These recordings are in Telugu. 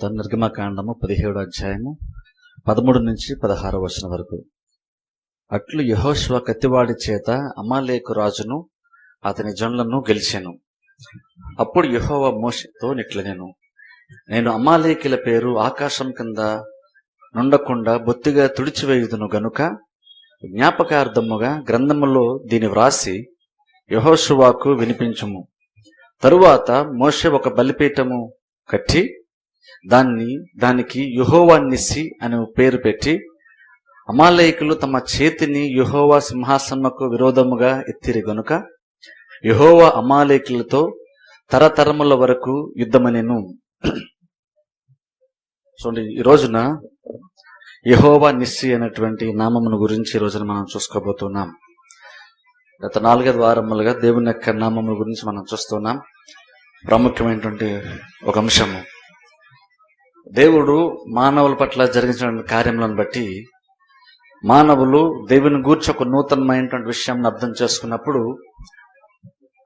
నిర్గమకాండము 17వ అధ్యాయము 13 నుంచి 16వ వచనం వరకు. అట్లు యెహోషువ కత్తివాడి చేత అమాలేకు రాజును అతని జనులను గెలిచెను. అప్పుడు యెహోవా మోషేతో నిట్లనెను, నేను అమాలేకుల పేరు ఆకాశం కింద నుండకుండా బొత్తిగా తుడిచివేయుదును గనుక జ్ఞాపకార్థముగా గ్రంథములో దీని వ్రాసి యెహోషువకు వినిపించుము. తరువాత మోషే ఒక బలిపీఠము కట్టి దానికి యెహోవా నిస్సి అని పేరు పెట్టి, అమాలేకులు తమ చేతిని యెహోవా సింహాసనముకు విరోధముగా ఎత్తిరి గనుక యెహోవా అమాలేకులతో తరతరముల వరకు యుద్ధమనెను. చూడండి, ఈ రోజున యెహోవా నిస్సి అనేటువంటి నామమును గురించి ఈ రోజున మనం చూసుకోబోతున్నాం. గత 4 వారములుగా దేవుని యొక్క నామముల గురించి మనం చూస్తున్నాం. ప్రాముఖ్యమైనటువంటి ఒక అంశము, దేవుడు మానవుల పట్ల జరిగించిన కార్యములను బట్టి మానవులు దేవుని గూర్చి ఒక నూతనమైనటువంటి విషయాన్ని అర్థం చేసుకున్నప్పుడు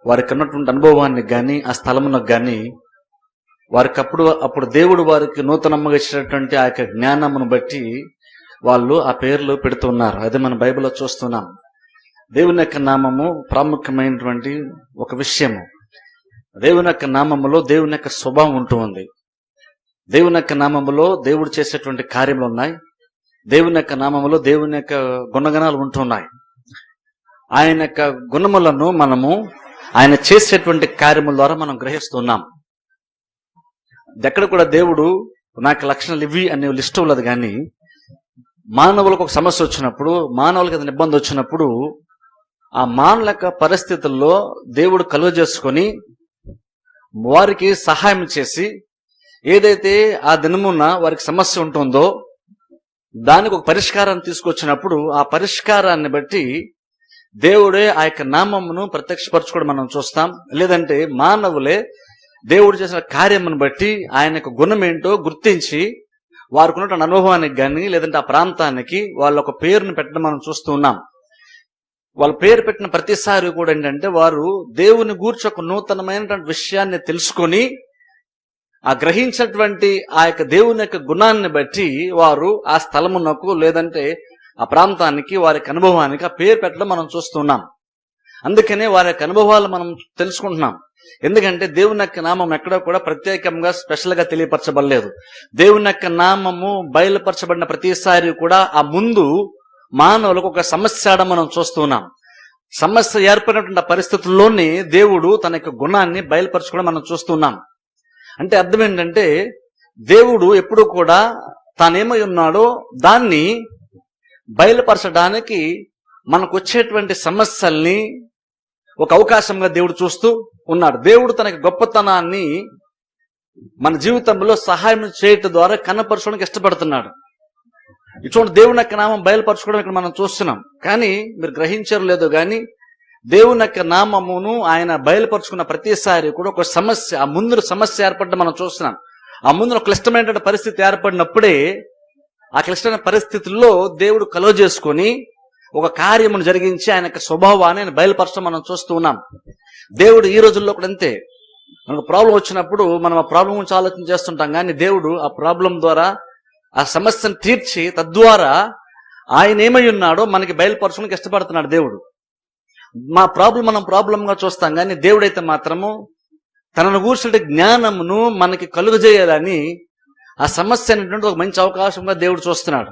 వారికి ఉన్నటువంటి అనుభవాన్ని కానీ ఆ స్థలమునకు కానీ వారికి అప్పుడు దేవుడు వారికి నూతనంగా ఇచ్చినటువంటి ఆ యొక్క జ్ఞానమును బట్టి వాళ్ళు ఆ పేర్లు పెడుతున్నారు. అదే మన బైబిల్లో చూస్తున్నాం. దేవుని యొక్క నామము ప్రాముఖ్యమైనటువంటి ఒక విషయము. దేవుని యొక్క నామములో దేవుని యొక్క స్వభావం ఉంటూ ఉంది. దేవుని యొక్క నామములో దేవుడు చేసేటువంటి కార్యములు ఉన్నాయి. దేవుని యొక్క నామములో దేవుని యొక్క గుణగణాలు ఉంటున్నాయి. ఆయన యొక్క గుణములను మనము ఆయన చేసేటువంటి కార్యముల ద్వారా మనం గ్రహిస్తున్నాం. ఎక్కడ కూడా దేవుడు నాకు లక్షణాలు ఇవి అనే లిస్ట్ ఉన్నది, కానీ మానవులకు ఒక సమస్య వచ్చినప్పుడు, మానవులకు ఏదైనా ఇబ్బంది వచ్చినప్పుడు ఆ మానవుల యొక్క పరిస్థితుల్లో దేవుడు కలుగజేసుకొని వారికి సహాయం చేసి ఏదైతే ఆ దినమున వారికి సమస్య ఉంటుందో దానికి ఒక పరిష్కారాన్ని తీసుకొచ్చినప్పుడు ఆ పరిష్కారాన్ని బట్టి దేవుడే ఆ యొక్క నామమును ప్రత్యక్షపరచుకోవడం మనం చూస్తాం. లేదంటే మానవులే దేవుడు చేసిన కార్యమును బట్టి ఆయన యొక్క గుణం ఏంటో గుర్తించి వారికి ఉన్నటువంటి అనుభవానికి కానీ లేదంటే ఆ ప్రాంతానికి వాళ్ళ ఒక పేరును పెట్టడం మనం చూస్తూ ఉన్నాం. వాళ్ళ పేరు పెట్టిన ప్రతిసారి కూడా ఏంటంటే వారు దేవుని గూర్చి ఒక నూతనమైనటువంటి విషయాన్ని తెలుసుకొని ఆ గ్రహించినటువంటి ఆ యొక్క దేవుని యొక్క గుణాన్ని బట్టి వారు ఆ స్థలమునకు లేదంటే ఆ ప్రాంతానికి వారికి అనుభవానికి ఆ పేరు పెట్టడం మనం చూస్తున్నాం. అందుకనే వారి యొక్క అనుభవాలు మనం తెలుసుకుంటున్నాం. ఎందుకంటే దేవుని యొక్క నామం ఎక్కడో కూడా ప్రత్యేకంగా స్పెషల్ గా తెలియపరచబడలేదు. దేవుని యొక్క నామము బయలుపరచబడిన ప్రతిసారి కూడా ఆ ముందు మానవులకు ఒక సమస్య మనం చూస్తున్నాం. సమస్య ఏర్పడినటువంటి పరిస్థితుల్లోనే దేవుడు తన యొక్క గుణాన్ని బయలుపరచుకోవడం మనం చూస్తున్నాం. అంటే అర్థం ఏంటంటే దేవుడు ఎప్పుడు కూడా తానేమై ఉన్నాడో దాన్ని బయలుపరచడానికి మనకు వచ్చేటువంటి సమస్యల్ని ఒక అవకాశంగా దేవుడు చూస్తూ ఉన్నాడు. దేవుడు తన గొప్పతనాన్ని మన జీవితంలో సహాయం చేయటం ద్వారా కనపరచడానికి ఇష్టపడుతున్నాడు. ఇటువంటి దేవుని యొక్క నామం బయలుపరచుకోవడం ఇక్కడ మనం చూస్తున్నాం. కానీ మీరు గ్రహించారు లేదో కానీ దేవుని యొక్క నామమును ఆయన బయలుపరుచుకున్న ప్రతిసారి కూడా ఒక సమస్య, ఆ ముందు సమస్య ఏర్పడడం మనం చూస్తున్నాం. ఆ ముందు ఒక క్లిష్టమైన పరిస్థితి ఏర్పడినప్పుడే ఆ క్లిష్టమైన పరిస్థితుల్లో దేవుడు కలువ చేసుకొని ఒక కార్యమును జరిగించి ఆయన యొక్క స్వభావాన్ని ఆయన బయలుపరచడం మనం చూస్తూ ఉన్నాం. దేవుడు ఈ రోజుల్లో కూడా అంతే. మనకు ప్రాబ్లం వచ్చినప్పుడు మనం ఆ ప్రాబ్లం గురించి ఆలోచన చేస్తుంటాం, కానీ దేవుడు ఆ ప్రాబ్లం ద్వారా ఆ సమస్యను తీర్చి తద్వారా ఆయన ఏమై ఉన్నాడో మనకి బయలుపరచడానికి ఇష్టపడుతున్నాడు దేవుడు. మా ప్రాబ్లం మనం ప్రాబ్లంగా చూస్తాం, కానీ దేవుడైతే మాత్రము తనను కూర్చుంటే జ్ఞానమును మనకి కలుగజేయాలని ఆ సమస్య అనేటువంటి ఒక మంచి అవకాశంగా దేవుడు చూస్తున్నాడు.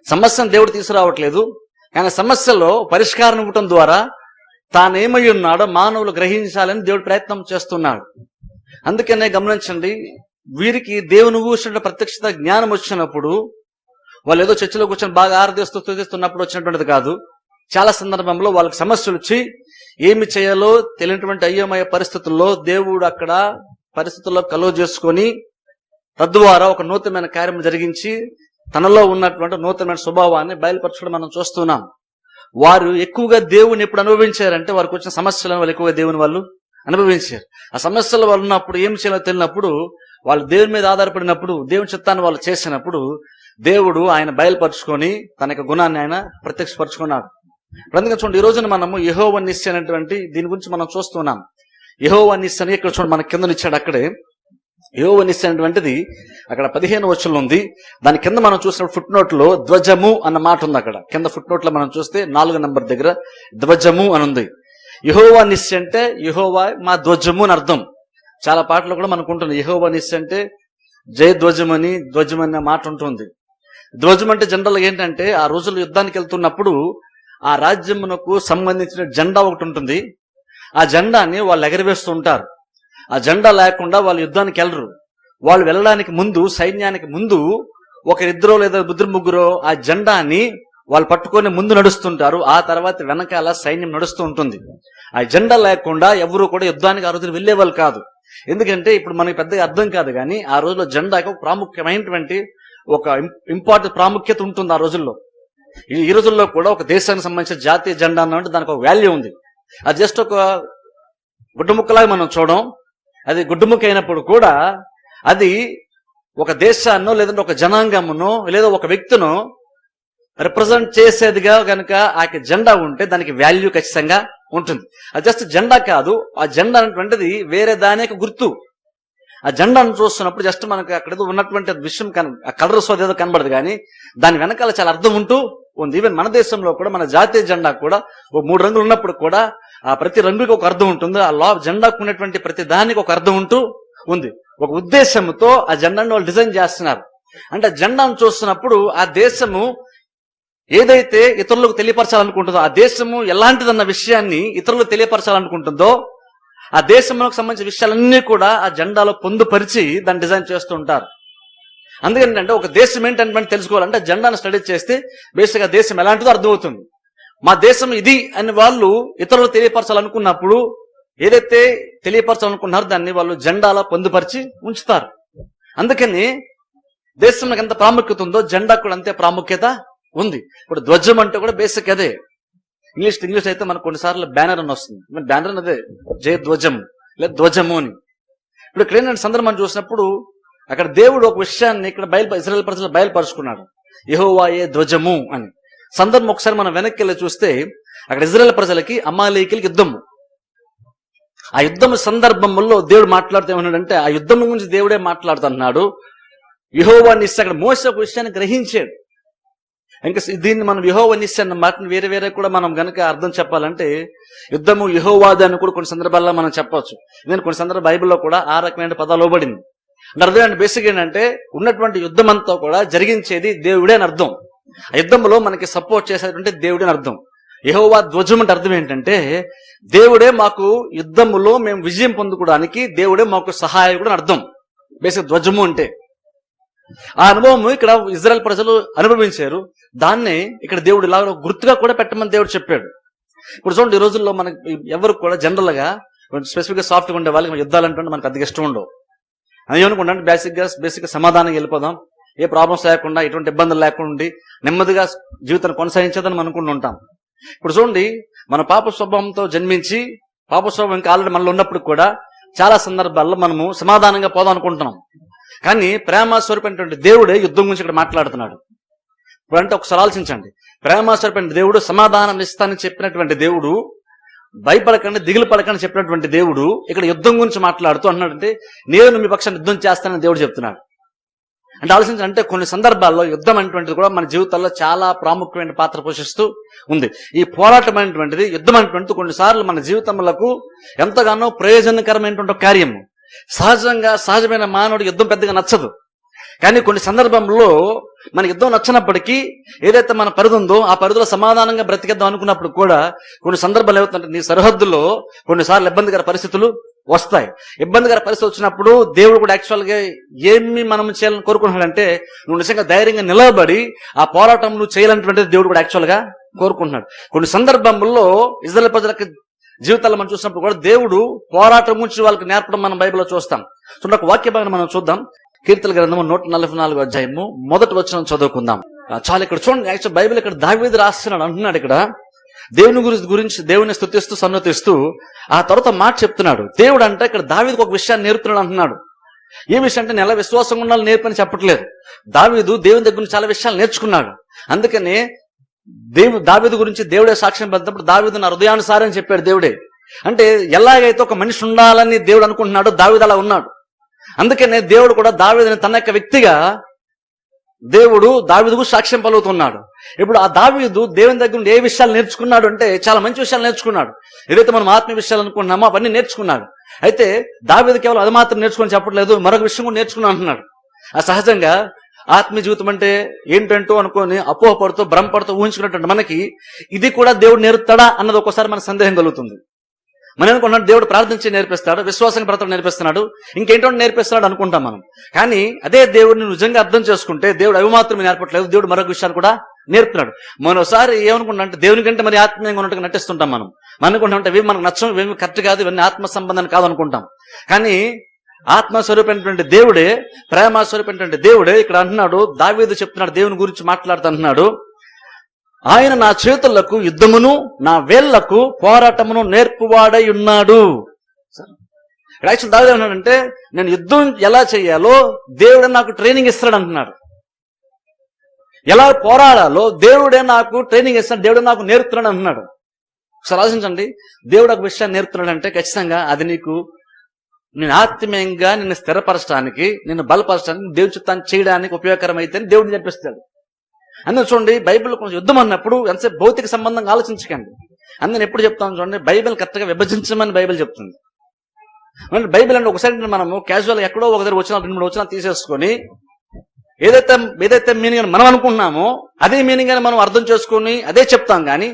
సమస్యను దేవుడు తీసుకురావట్లేదు, కానీ సమస్యలో పరిష్కారం ఇవ్వటం ద్వారా తానేమై ఉన్నాడో మానవులు గ్రహించాలని దేవుడు ప్రయత్నం చేస్తున్నాడు. అందుకనే గమనించండి, వీరికి దేవుని కూర్చుంటే ప్రత్యక్షత జ్ఞానం వచ్చినప్పుడు వాళ్ళు ఏదో చర్చిలో కూర్చొని బాగా ఆరాధిస్తూ స్తుతిస్తున్నప్పుడు వచ్చినటువంటిది కాదు. చాలా సందర్భంలో వాళ్ళకి సమస్యలు వచ్చి ఏమి చేయాలో తెలియనటువంటి అయోమయ పరిస్థితుల్లో దేవుడు అక్కడ పరిస్థితుల్లో కలువ చేసుకొని తద్వారా ఒక నూతనమైన కార్యం జరిగించి తనలో ఉన్నటువంటి నూతనమైన స్వభావాన్ని బయలుపరచడం మనం చూస్తున్నాం. వారు ఎక్కువగా దేవుని ఎప్పుడు అనుభవించారంటే వారికి వచ్చిన సమస్యలను వాళ్ళు ఎక్కువగా దేవుని వాళ్ళు అనుభవించారు. ఆ సమస్యలు వాళ్ళు ఉన్నప్పుడు ఏం చేయాలో తెలియనప్పుడు వాళ్ళు దేవుని మీద ఆధారపడినప్పుడు దేవుని చిత్తాన్ని వాళ్ళు చేసినప్పుడు దేవుడు ఆయన బయలుపరుచుకొని తన యొక్క గుణాన్ని ఆయన ప్రత్యక్షపరుచుకున్నాడు. అందుకని చూడండి, ఈ రోజున మనము యెహోవా నిస్సి అనేటువంటి దీని గురించి మనం చూస్తున్నాం. యెహోవా నిస్సి అని ఇక్కడ చూడండి మన కిందనిచ్చాడు. అక్కడే యెహోవా నిస్సి అనేటువంటిది అక్కడ 15వ వచనంలో ఉంది. దాని కింద మనం చూసిన ఫుట్ నోట్ లో ధ్వజము అన్న మాట ఉంది. అక్కడ కింద ఫుట్ నోట్ లో మనం చూస్తే 4వ నంబర్ దగ్గర ధ్వజము అని ఉంది. యెహోవా నిస్సి అంటే యెహోవా మా ధ్వజము అని అర్థం. చాలా పాటలు కూడా మనకు ఉంటుంది, యెహోవా నిస్సి అంటే జయ ధ్వజమని ధ్వజం అనే మాట ఉంటుంది. ధ్వజం అంటే జనరల్ ఏంటంటే ఆ రోజుల్లో యుద్ధానికి వెళ్తున్నప్పుడు ఆ రాజ్యమునకు సంబంధించిన జెండా ఒకటి ఉంటుంది. ఆ జెండాని వాళ్ళు ఎగరవేస్తూ ఉంటారు. ఆ జెండా లేకుండా వాళ్ళు యుద్ధానికి వెళ్ళరు. వాళ్ళు వెళ్ళడానికి ముందు, సైన్యానికి ముందు ఒకరిద్దరో లేదా ముగ్గురో ఆ జెండాని వాళ్ళు పట్టుకొని ముందు నడుస్తుంటారు. ఆ తర్వాత వెనకాల సైన్యం నడుస్తూ ఉంటుంది. ఆ జెండా లేకుండా ఎవరు కూడా యుద్ధానికి ఆ రోజున వెళ్లేవాళ్ళు కాదు. ఎందుకంటే ఇప్పుడు మనకి పెద్దగా అర్థం కాదు, కానీ ఆ రోజుల్లో జెండాకి ఒక ప్రాముఖ్యమైనటువంటి ఒక ఇంపార్టెంట్ ప్రాముఖ్యత ఉంటుంది ఆ రోజుల్లో. ఈ రోజుల్లో కూడా ఒక దేశానికి సంబంధించిన జాతీయ జెండా అన్నట్టు దానికి ఒక వాల్యూ ఉంది. అది జస్ట్ ఒక గుడ్డముక్కలాగా మనం చూడం. అది గుడ్డముక్క అయినప్పుడు కూడా అది ఒక దేశాన్నో లేదంటే ఒక జనాంగమునో లేదా ఒక వ్యక్తినో రిప్రజెంట్ చేసేదిగా కనుక ఆ జెండా ఉంటే దానికి వాల్యూ ఖచ్చితంగా ఉంటుంది. అది జస్ట్ జెండా కాదు, ఆ జెండా అనేటువంటిది వేరే దానికి గుర్తు. ఆ జెండాను చూస్తున్నప్పుడు జస్ట్ మనకు అక్కడ ఉన్నటువంటి విషయం ఆ కలర్స్ ఏదో కనబడదు, కానీ దాని వెనకాల చాలా అర్థం ఉంటూ ఉంది. ఈవెన్ మన దేశంలో కూడా మన జాతీయ జెండా కూడా ఓ 3 రంగులు ఉన్నప్పుడు కూడా ఆ ప్రతి రంగుకి ఒక అర్థం ఉంటుంది. ఆ జెండాకు ఉన్నటువంటి ప్రతి దానికి ఒక అర్థం ఉంటూ ఉంది. ఒక ఉద్దేశంతో ఆ జెండాను వాళ్ళు డిజైన్ చేస్తున్నారు. అంటే జెండాను చూస్తున్నప్పుడు ఆ దేశము ఏదైతే ఇతరులకు తెలియపరచాలనుకుంటుందో, ఆ దేశము ఎలాంటిదన్న విషయాన్ని ఇతరులకు తెలియపరచాలనుకుంటుందో ఆ దేశంలోకి సంబంధించిన విషయాలన్నీ కూడా ఆ జెండాలో పొందుపరిచి దాన్ని డిజైన్ చేస్తూ ఉంటారు. అందుకంటే ఒక దేశం ఏంటంటే తెలుసుకోవాలంటే జెండాను స్టడీ చేస్తే బేసిక్ గా దేశం ఎలాంటిదో అర్థమవుతుంది. మా దేశం ఇది అని వాళ్ళు ఇతరులు తెలియపరచాలనుకున్నప్పుడు ఏదైతే తెలియపరచాలనుకున్నారో దాన్ని వాళ్ళు జెండాలో పొందుపరిచి ఉంచుతారు. అందుకని దేశంలో ఎంత ప్రాముఖ్యత ఉందో జెండా కూడా అంతే ప్రాముఖ్యత ఉంది. ఇప్పుడు ధ్వజం అంటే కూడా బేసిక్ అదే. ఇంగ్లీష్ అయితే మనకు కొన్నిసార్లు బ్యానర్ అని వస్తుంది. బ్యానర్ అని అదే జయ ధ్వజము లేదా ధ్వజము అని. ఇప్పుడు ఇక్కడ సందర్భం చూసినప్పుడు అక్కడ దేవుడు ఒక విషయాన్ని ఇక్కడ ఇశ్రాయేలు ప్రజలు బయలుపరుచుకున్నాడు, యెహోవాయే ధ్వజము అని. సందర్భం ఒకసారి మనం వెనక్కి వెళ్ళి చూస్తే అక్కడ ఇశ్రాయేలు ప్రజలకి అమాలేకీయులకి యుద్ధము. ఆ యుద్ధం సందర్భంలో దేవుడు మాట్లాడుతూ ఏమన్నాడంటే ఆ యుద్ధం గురించి దేవుడే మాట్లాడుతున్నాడు. యెహోవా నిస్సి అక్కడ మోసే ఒక విషయాన్ని గ్రహించాడు. ఇంకా దీన్ని మనం యెహోవా నిస్సి అన్న మాటను వేరే కూడా మనం గనక అర్థం చెప్పాలంటే యుద్ధము యెహోవాది అని కూడా కొన్ని సందర్భాల్లో మనం చెప్పవచ్చు. ఎందుకంటే కొన్ని సందర్భ బైబిల్లో కూడా ఆ రకమైన పదాలు ఇవ్వబడింది. అంటే అర్థం బేసిక్ ఏంటంటే ఉన్నటువంటి యుద్ధం అంతా కూడా జరిగించేది దేవుడే అని అర్థం. ఆ యుద్ధంలో మనకి సపోర్ట్ చేసేటువంటి దేవుడే అని అర్థం. యెహోవా ధ్వజం అంటే అర్థం ఏంటంటే దేవుడే మాకు యుద్ధములో మేము విజయం పొందుకోవడానికి దేవుడే మాకు సహాయకుడు అని అర్థం. బేసిక్ ధ్వజము అంటే ఆ అనుభవం ఇక్కడ ఇజ్రాయెల్ ప్రజలు అనుభవించారు. దాన్నే ఇక్కడ దేవుడు ఇలా గుర్తుగా కూడా పెట్టమని దేవుడు చెప్పాడు. ఇప్పుడు చూడండి, ఈ రోజుల్లో మనకి ఎవరు కూడా జనరల్ గా స్పెసిఫిక్ గా సాఫ్ట్ గా ఉండే వాళ్ళకి యుద్ధాలంటే మనకు అదిగా ఇష్టం ఉండవు. అది ఏమనుకుంటే బేసిక్ గా సమాధానంగా వెళ్ళిపోదాం, ఏ ప్రాబ్లమ్స్ లేకుండా ఎటువంటి ఇబ్బందులు లేకుండా ఉండి నెమ్మదిగా జీవితాన్ని కొనసాగించేదని అనుకుంటూ ఉంటాం. ఇప్పుడు చూడండి, మన పాప స్వభావంతో జన్మించి పాప స్వభావం ఇంకా ఆల్రెడీ మనలో ఉన్నప్పుడు కూడా చాలా సందర్భాల్లో మనము సమాధానంగా పోదాం అనుకుంటున్నాం. కానీ ప్రేమ స్వరూపమైనటువంటి దేవుడే యుద్ధం గురించి ఇక్కడ మాట్లాడుతున్నాడు. ఇప్పుడు అంటే ఒకసారి ఆలోచించండి, ప్రేమ స్వరూపమైన దేవుడు సమాధానం ఇస్తానని చెప్పినటువంటి దేవుడు, భయపడకండి దిగులు పడకండి చెప్పినటువంటి దేవుడు ఇక్కడ యుద్ధం గురించి మాట్లాడుతూ అన్నాడంటే నేను మీ పక్షాన్ని యుద్ధం చేస్తానని దేవుడు చెప్తున్నాడు. అంటే ఆలోచించాలంటే కొన్ని సందర్భాల్లో యుద్ధం అనేటువంటిది కూడా మన జీవితాల్లో చాలా ప్రాముఖ్యమైన పాత్ర పోషిస్తూ ఉంది. ఈ పోరాటం అనేటువంటిది, యుద్ధం అనేటువంటిది కొన్నిసార్లు మన జీవితములకు ఎంతగానో ప్రయోజనకరమైనటువంటి కార్యము. సహజమైన మానవుడు యుద్ధం పెద్దగా నచ్చదు, కానీ కొన్ని సందర్భంలో మన యుద్ధం నచ్చినప్పటికీ ఏదైతే మన పరిధి ఉందో ఆ పరిధిలో సమాధానంగా బ్రతికేద్దాం అనుకున్నప్పుడు కూడా కొన్ని సందర్భాలు ఏమవుతుందంటే నీ సరిహద్దులో కొన్నిసార్లు ఇబ్బందికర పరిస్థితులు వస్తాయి. ఇబ్బందికర పరిస్థితి వచ్చినప్పుడు దేవుడు కూడా యాక్చువల్ గా ఏమి మనం చేయాలని కోరుకుంటున్నాడంటే నువ్వు నిజంగా ధైర్యంగా నిలబడి ఆ పోరాటం నువ్వు చేయాలన్నటువంటిది దేవుడు కూడా యాక్చువల్ గా కోరుకుంటున్నాడు. కొన్ని సందర్భంలో ఇజ్రాయేల్ ప్రజలకి జీవితాల్లో మనం చూసినప్పుడు కూడా దేవుడు పోరాటం గురించి వాళ్ళకి నేర్పడం మనం బైబిల్లో చూస్తాం. సో ఒక వాక్య భాగం మనం చూద్దాం. కీర్తన గ్రంథము 144వ అధ్యాయము 1వ వచనం చదువుకుందాం. చాలా ఇక్కడ చూడండి, యాక్చువల్ బైబిల్ ఇక్కడ దావీదు రాస్తున్నాడు అంటున్నాడు. ఇక్కడ దేవుని గురించి దేవుని స్తుతిస్తూ సన్నతిస్తూ ఆ తర్వాత మాట చెప్తున్నాడు. దేవుడు అంటే ఇక్కడ దావీదుకు ఒక విషయాన్ని నేర్పుతున్నాడు అంటున్నాడు. ఏ విషయం అంటే నెల విశ్వాసంగా ఉండాలని నేర్పని చెప్పట్లేదు. దావీదు దేవుని దగ్గర నుంచి చాలా విషయాలు నేర్చుకున్నాడు. అందుకనే దావీదు గురించి దేవుడే సాక్ష్యం పెద్దప్పుడు దావీదు నా హృదయానుసారం చెప్పాడు దేవుడే. అంటే ఎలాగైతే ఒక మనిషి ఉండాలని దేవుడు అనుకుంటున్నాడో దావీదు అలా ఉన్నాడు. అందుకనే దేవుడు కూడా దావీదుని తన యొక్క వ్యక్తిగా దేవుడు దావీదుకు సాక్ష్యం పలుకుతున్నాడు. ఇప్పుడు ఆ దావీదు దేవుని దగ్గర నుండి ఏ విషయాలు నేర్చుకున్నాడు అంటే చాలా మంచి విషయాలు నేర్చుకున్నాడు. ఏదైతే మనం ఆత్మీయ విషయాలు అనుకున్నామో అవన్నీ నేర్చుకున్నాడు. అయితే దావీదు కేవలం అది మాత్రం నేర్చుకొని చెప్పట్లేదు, మరొక విషయం కూడా నేర్చుకున్నాను అంటున్నాడు. ఆ సహజంగా ఆత్మీయ జీవితం అంటే ఏంటంటూ అనుకొని అపోహపడుతూ భ్రమపడుతూ ఊహించుకున్నటువంటి మనకి ఇది కూడా దేవుడు నేర్పుతాడా అన్నది ఒక్కోసారి మన సందేహం కలుగుతుంది. మనం అనుకుంటున్నాం దేవుడు ప్రార్థించి నేర్పిస్తాడు, విశ్వాసంగా బ్రతకడం నేర్పిస్తున్నాడు, ఇంకేంటో నేర్పిస్తున్నాడు అనుకుంటాం మనం. కానీ అదే దేవుడిని నిజంగా అర్థం చేసుకుంటే దేవుడు అవి మాత్రమే నేర్పట్లేదు, దేవుడు మరొక విషయాలు కూడా నేర్పుతున్నాడు. మరోసారి ఏమనుకుంటా అంటే దేవుని కంటే మరి ఆత్మీయంగా ఉన్నట్టుగా నటిస్తుంటాం మనం. అనుకుంటామంటే ఇవి మనకు నచ్చం, ఇవేమి కరెక్ట్ కాదు, ఇవన్నీ ఆత్మ సంబంధాన్ని కాదు అనుకుంటాం. కానీ ఆత్మస్వరూపమైనటువంటి దేవుడే, ప్రేమ స్వరూపమైనటువంటి దేవుడే ఇక్కడ అంటున్నాడు, దావీదు చెప్తున్నాడు, దేవుని గురించి మాట్లాడుతూ అంటున్నాడు, ఆయన నా చేతులకు యుద్ధమును నా వేళ్లకు పోరాటమును నేర్పువాడై ఉన్నాడు. యాక్చువల్ దావీదు అంటున్నాడంటే నేను యుద్ధం ఎలా చేయాలో దేవుడే నాకు ట్రైనింగ్ ఇస్తాడు అంటున్నాడు. ఎలా పోరాడాలో దేవుడే నాకు ట్రైనింగ్ ఇస్తాడు, దేవుడే నాకు నేర్పుతున్నాడు అంటున్నాడు. ఒకసారి ఆలోచించండి, దేవుడు ఒక విషయాన్ని నేర్పుతున్నాడు అంటే ఖచ్చితంగా అది నీకు నేను ఆత్మీయంగా నిన్ను స్థిరపరచడానికి, నిన్ను బలపరచడానికి, దేవుడి చిత్తాన్ని చేయడానికి ఉపయోగకరం అయితే దేవుడిని నేర్పిస్తాడు. అందులో చూడండి, బైబిల్ కొంచెం యుద్ధం అన్నప్పుడు ఎంతసేపు భౌతిక సంబంధంగా ఆలోచించకండి. అందుకని ఎప్పుడు చెప్తాను చూడండి, బైబిల్ కరెక్ట్గా విభజించమని బైబిల్ చెప్తుంది. అంటే బైబిల్ అంటే ఒకసారి మనము క్యాజువల్ ఎక్కడో ఒక దగ్గర వచ్చిన 2-3 వచనాలు తీసేసుకొని ఏదైతే మీనింగ్ అని మనం అనుకుంటున్నామో అదే మీనింగ్ అని మనం అర్థం చేసుకుని అదే చెప్తాం. కానీ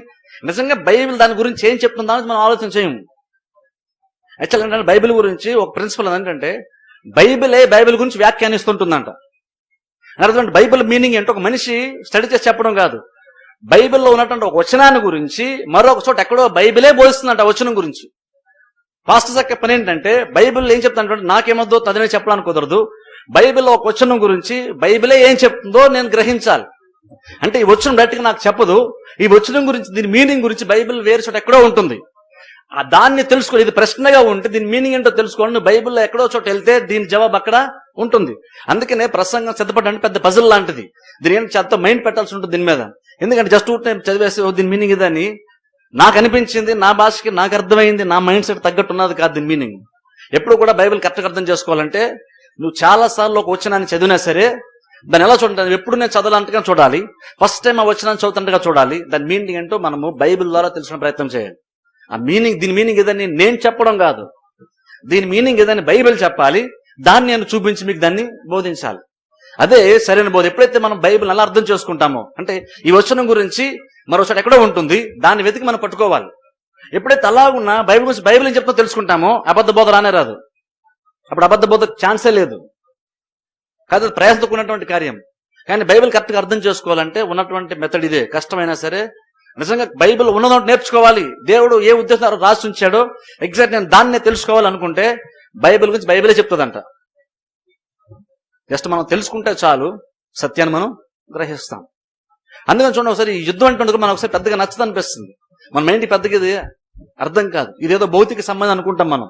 నిజంగా బైబిల్ దాని గురించి ఏం చెప్తుందా అని మనం ఆలోచన చేయము. యాక్చువల్ ఏంటంటే బైబిల్ గురించి ఒక ప్రిన్సిపల్ ఏంటంటే బైబిల్ గురించి వ్యాఖ్యానిస్తుంటుందంట. అర్థం బైబిల్ మీనింగ్ ఏంటో ఒక మనిషి స్టడీ చేసి చెప్పడం కాదు. బైబిల్లో ఉన్నటువంటి ఒక వచనాన్ని గురించి మరొక చోట ఎక్కడో బైబిలే బోధిస్తుందంట ఆ వచనం గురించి. పాస్టర్ యొక్క పని ఏంటంటే బైబిల్ ఏం చెప్తానంటే నాకేమొద్దో తదనే చెప్పడానికి కుదరదు. బైబిల్లో ఒక వచనం గురించి బైబిలే ఏం చెప్తుందో నేను గ్రహించాలి. అంటే ఈ వచనం డైరెక్ట్గా నాకు చెప్పదు, ఈ వచనం గురించి దీని మీనింగ్ గురించి బైబిల్ వేరే చోట ఎక్కడో ఉంటుంది. దాన్ని తెలుసుకో, ఇది ప్రశ్నగా ఉంటే దీని మీనింగ్ ఏంటో తెలుసుకోండి. బైబిల్లో ఎక్కడో చోట వెళ్తే దీని జవాబు అక్కడ ఉంటుంది. అందుకనే ప్రసంగం సిద్ధపడడానికి పెద్ద పజిల్ లాంటిది. దీని ఏంటి చేత మైండ్ పెట్టాల్సి ఉంటుంది దీని మీద. ఎందుకంటే జస్ట్ నేను చదివేసి దీని మీనింగ్ ఇదని నాకు అనిపించింది, నా భాషకి నాకు అర్థమైంది, నా మైండ్ సెట్ తగ్గట్టు ఉన్నది కాదు దీని మీనింగ్. ఎప్పుడు కూడా బైబిల్ కరెక్ట్గా అర్థం చేసుకోవాలంటే నువ్వు చాలా సార్లు ఒక వచనాన్ని చదివినా సరే దాన్ని ఎలా చూడాలి, ఎప్పుడు నేను చదవాలంటగా చూడాలి, ఫస్ట్ టైం ఆ వచనాన్ని చదువుతుంటగా చూడాలి. దాని మీనింగ్ ఏంటో మనము బైబిల్ ద్వారా తెలుసుకునే ప్రయత్నం చేయాలి. ఆ మీనింగ్ దీని మీనింగ్ ఇదని నేను చెప్పడం కాదు, దీని మీనింగ్ ఇదని బైబిల్ చెప్పాలి, దాన్ని నేను చూపించి మీకు దాన్ని బోధించాలి. అదే సరైన బోధ. ఎప్పుడైతే మనం బైబిల్ అలా అర్థం చేసుకుంటామో అంటే ఈ వచనం గురించి మరోసారి ఎక్కడో ఉంటుంది, దాన్ని వెతికి మనం పట్టుకోవాలి. ఎప్పుడైతే అలా ఉన్నా బైబిల్ గురించి బైబిల్ ఏం చెప్తా తెలుసుకుంటామో అబద్ధ బోధ రానే రాదు. అప్పుడు అబద్ధ బోధ ఛాన్సే లేదు. కాదు, ప్రయాసంతో ఉన్నటువంటి కార్యం. కానీ బైబిల్ కరెక్ట్గా అర్థం చేసుకోవాలంటే ఉన్నటువంటి మెథడ్ ఇదే. కష్టమైనా సరే నిజంగా బైబిల్ ఉన్నదంటే నేర్చుకోవాలి. దేవుడు ఏ ఉద్దేశం రాసి ఉంచాడో ఎగ్జాక్ట్ నేను దాన్నే తెలుసుకోవాలనుకుంటే బైబిల్ గురించి బైబిలే చెప్తుందంట. జస్ట్ మనం తెలుసుకుంటే చాలు, సత్యాన్ని మనం గ్రహిస్తాం. అందుకని చూడండి, ఒకసారి ఈ యుద్ధం అంటే మనం ఒకసారి పెద్దగా నచ్చదు అనిపిస్తుంది. మన మైండ్కి పెద్దగా ఇది అర్థం కాదు, ఇదేదో భౌతిక సంబంధం అనుకుంటాం మనం.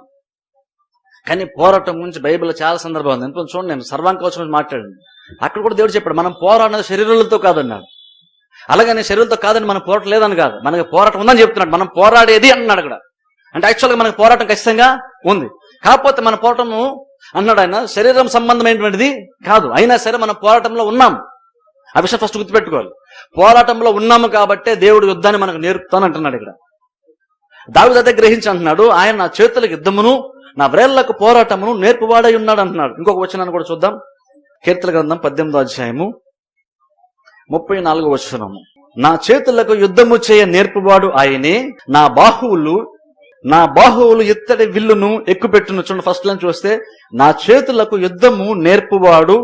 కానీ పోరాటం గురించి బైబిల్లో చాలా సందర్భం ఉంది. ఎందుకంటే చూడండి, నేను సర్వాంకవచం గురించి మాట్లాడండి, అక్కడ కూడా దేవుడు చెప్పాడు మనం పోరాడినది శరీరాలతో కాదన్నాడు. అలాగని శరీరంతో కాదని మనం పోరాటం లేదని కాదు, మనకి పోరాటం ఉందని చెప్తున్నాడు. మనం పోరాడేది అన్నాడు అక్కడ. అంటే యాక్చువల్గా మనకి పోరాటం ఖచ్చితంగా ఉంది. కాకపోతే మన పోరాటము అన్నాడు ఆయన శరీరం సంబంధమైనటువంటిది కాదు. అయినా సరే మనం పోరాటంలో ఉన్నాం. ఆ విషయం ఫస్ట్ గుర్తుపెట్టుకోవాలి. పోరాటంలో ఉన్నాము కాబట్టే దేవుడు యుద్ధాన్ని మనకు నేర్పుతాను అంటున్నాడు ఇక్కడ. దావీదు అదే గ్రహించి అంటున్నాడు, ఆయన నా చేతులకు యుద్ధమును నా వ్రేళ్లకు పోరాటమును నేర్పువాడై ఉన్నాడు అంటున్నాడు. ఇంకొక వచనాన్ని కూడా చూద్దాం. కీర్తన గ్రంథం 18వ అధ్యాయము 34వ వచనము. నా చేతులకు యుద్ధము చేయ నేర్పువాడు ఆయనే, నా బాహువులు ఇత్తడి విల్లును ఎక్కుపెట్టును. చూడండి, ఫస్ట్ లైన్ చూస్తే నా చేతులకు యుద్ధము నేర్పువాడు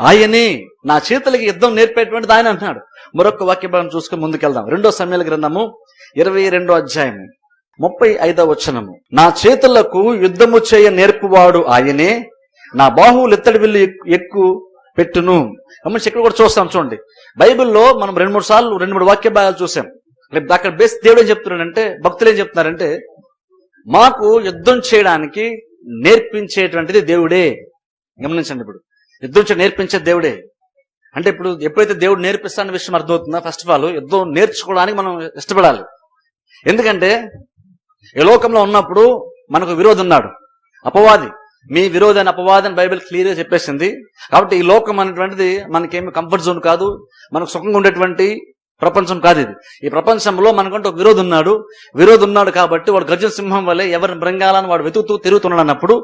ఆయనే. నా చేతులకి యుద్ధం నేర్పేటువంటిది ఆయన అంటున్నాడు. మరొక వాక్య భాగం చూసుకుని ముందుకెళ్దాం. 2వ సమూయేలు గ్రంథము 22వ అధ్యాయము 35వ వచనము. నా చేతులకు యుద్ధము చేయ నేర్పువాడు ఆయనే, నా బాహువులు ఇత్తడి విల్లు ఎక్కు పెట్టును. గమనించి ఇక్కడ కూడా చూస్తాం. చూడండి, బైబిల్లో మనం 2-3 సార్లు 2-3 వాక్య భాగాలు చూసాం. అక్కడ బేస్ దేవుడు ఏం చెప్తున్నాడంటే, భక్తులు ఏం చెప్తున్నారంటే మాకు యుద్ధం చేయడానికి నేర్పించేటువంటిది దేవుడే. గమనించండి, ఇప్పుడు యుద్ధం నేర్పించే దేవుడే. అంటే ఇప్పుడు ఎప్పుడైతే దేవుడు నేర్పిస్తాన్న విషయం అర్థమవుతుందో, ఫస్ట్ ఆఫ్ ఆల్ యుద్ధం నేర్చుకోవడానికి మనం ఇష్టపడాలి. ఎందుకంటే ఈ లోకంలో ఉన్నప్పుడు మనకు విరోధి ఉన్నాడు, అపవాది. మీ విరోధాన్ని అపవాదని బైబిల్ క్లియర్ గా చెప్పేసింది. కాబట్టి ఈ లోకం అనేటువంటిది మనకేమి కంఫర్ట్ జోన్ కాదు, మనకు సుఖంగా ఉండేటువంటి ప్రపంచం కాదు ఇది. ఈ ప్రపంచంలో మనకంటే ఒక విరోధి ఉన్నాడు కాబట్టి వాడు గర్జన సింహం వల్లే ఎవరిని బృంగాలని వాడు వెతుకుతూ తిరుగుతున్నాడు అన్నప్పుడు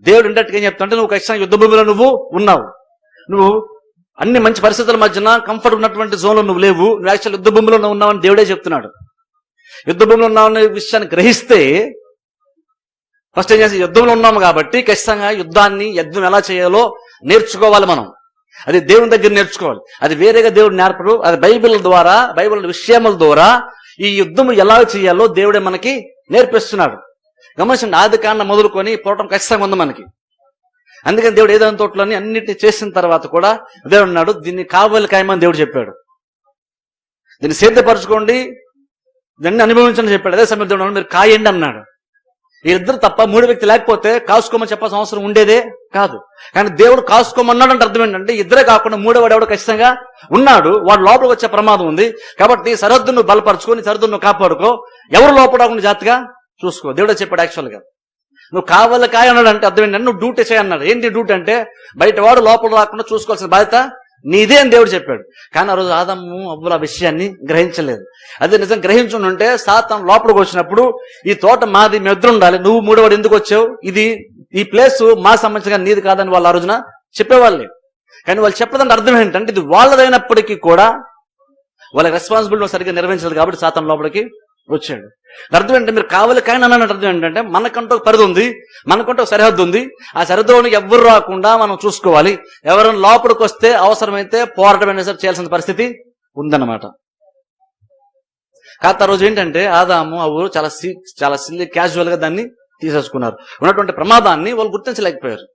దేవుడు ఇంటట్టుగా ఏం చెప్తాడంటే, నువ్వు ఖచ్చితంగా యుద్ధ భూమిలో నువ్వు ఉన్నావు, నువ్వు అన్ని మంచి పరిస్థితుల మధ్యన కంఫర్ట్ ఉన్నటువంటి జోన్లో నువ్వు లేవు, నువ్వు యాక్చువల్ యుద్ధ భూమిలో ఉన్నావని దేవుడే చెప్తున్నాడు. యుద్ధ భూమిలో ఉన్నావనే విషయాన్ని గ్రహిస్తే ఫస్ట్ ఏం చేసి యుద్ధంలో ఉన్నాము కాబట్టి ఖచ్చితంగా యుద్ధం ఎలా చేయాలో నేర్చుకోవాలి. మనం అది దేవుని దగ్గర నేర్చుకోవాలి, అది వేరేగా దేవుడు నేర్పడు. అది బైబిల్ విషయముల ద్వారా ఈ యుద్ధం ఎలా చేయాలో దేవుడే మనకి నేర్పిస్తున్నాడు. గమనించండి, ఆది కాండం మొదలుకొని పోవటం ఖచ్చితంగా ఉంది మనకి. అందుకని దేవుడు ఏదైనా తోటలోని అన్నిటిని చేసిన తర్వాత కూడా దేవుడు అన్నాడు, దీన్ని కావాలి కాయమని దేవుడు చెప్పాడు, దీన్ని సిద్ధపరచుకోండి, దాన్ని అనుభవించని చెప్పాడు. అదే సమయం దేవుడు మీరు కాయండి అన్నాడు. వీరిద్దరు తప్ప మూడు వ్యక్తి లేకపోతే కాసుకోమని చెప్పాల్సిన అవసరం ఉండేదే కాదు. కానీ దేవుడు కాసుకోమన్నాడు అంటే అర్థం ఏంటంటే, ఇద్దరే కాకుండా మూడోవాడు ఎవడు ఖచ్చితంగా ఉన్నాడు, వాడు లోపలికి వచ్చే ప్రమాదం ఉంది. కాబట్టి సరిహద్దును బలపరచుకొని సరిహద్దును కాపాడుకో, ఎవరు లోపడకుండా జాగ్రత్తగా చూసుకో. దేవుడే చెప్పాడు. యాక్చువల్గా నువ్వు కావాలి కాయ అన్నాడు అంటే అర్థం ఏంటంటే, నువ్వు డ్యూటీ చేయన్నాడు. ఏంటి డ్యూటీ అంటే, బయట వాడు లోపల రాకుండా చూసుకోవాల్సిన బాధ్యత నీదే అని దేవుడు చెప్పాడు. కానీ ఆ రోజు ఆదాము అవ్వల ఆ విషయాన్ని గ్రహించలేదు. అదే నిజం గ్రహించుంటే సాతాను లోపలికి వచ్చినప్పుడు, ఈ తోట మాది, మీ ఇద్దరు ఉండాలి, నువ్వు మూడోవాడు ఎందుకు వచ్చావు, ఈ ప్లేస్ మా సంబంధించిన నీది కాదని వాళ్ళు ఆ రోజున చెప్పేవాళ్ళే. కానీ వాళ్ళు చెప్పదంటే అర్థం ఏంటంటే, ఇది వాళ్ళదైనప్పటికీ కూడా వాళ్ళ రెస్పాన్సిబిలిటీ సరిగ్గా నిర్వహించలేదు కాబట్టి సాతాను లోపలికి వచ్చాడు. అర్థం ఏంటంటే, మీరు కావాలి కానీ అన్నట్టు అర్థం ఏంటంటే, మనకంటూ ఒక పరిధి ఉంది, మనకంటూ ఒక సరిహద్దు ఉంది. ఆ సరిహద్దులోనికి ఎవ్వరు రాకుండా మనం చూసుకోవాలి. ఎవరైనా లోపలికి వస్తే అవసరమైతే పోరాటం చేయాల్సిన పరిస్థితి ఉందన్నమాట. కాకపోతే ఆ రోజు ఏంటంటే ఆదాము అవ్వరు చాలా సిల్లీ క్యాజువల్ గా దాన్ని తీసేసుకున్నారు. ఉన్నటువంటి ప్రమాదాన్ని వాళ్ళు గుర్తించలేకపోయారు.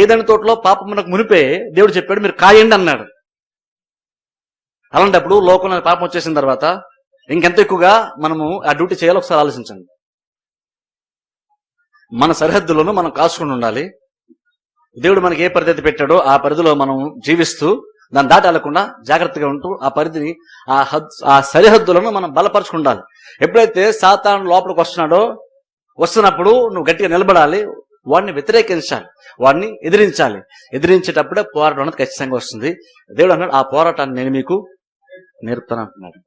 ఏదైనా తోటలో పాపం మనకు మునిపే దేవుడు చెప్పాడు, మీరు కాయండి అన్నాడు. అలాంటప్పుడు లోకంలో పాపం వచ్చేసిన తర్వాత ఇంకెంత ఎక్కువగా మనము ఆ డ్యూటీ చేయాలో ఒకసారి ఆలోచించండి. మన సరిహద్దులను మనం కాసుకుని ఉండాలి. దేవుడు మనకి ఏ పరిధి పెట్టాడో ఆ పరిధిలో మనం జీవిస్తూ దాన్ని దాటి వెళ్లకుండా జాగ్రత్తగా ఉంటూ ఆ పరిధిని ఆ సరిహద్దులను మనం బలపరచుకుండాలి. ఎప్పుడైతే సాతాను లోపలికి వస్తున్నప్పుడు నువ్వు గట్టిగా నిలబడాలి, వాడిని వ్యతిరేకించాలి, వాడిని ఎదిరించాలి. ఎదిరించేటప్పుడే పోరాటం అనేది ఖచ్చితంగా వస్తుంది. దేవుడు అన్నాడు, ఆ పోరాటాన్ని నేను మీకు నేర్పుతాను అంటున్నాడు.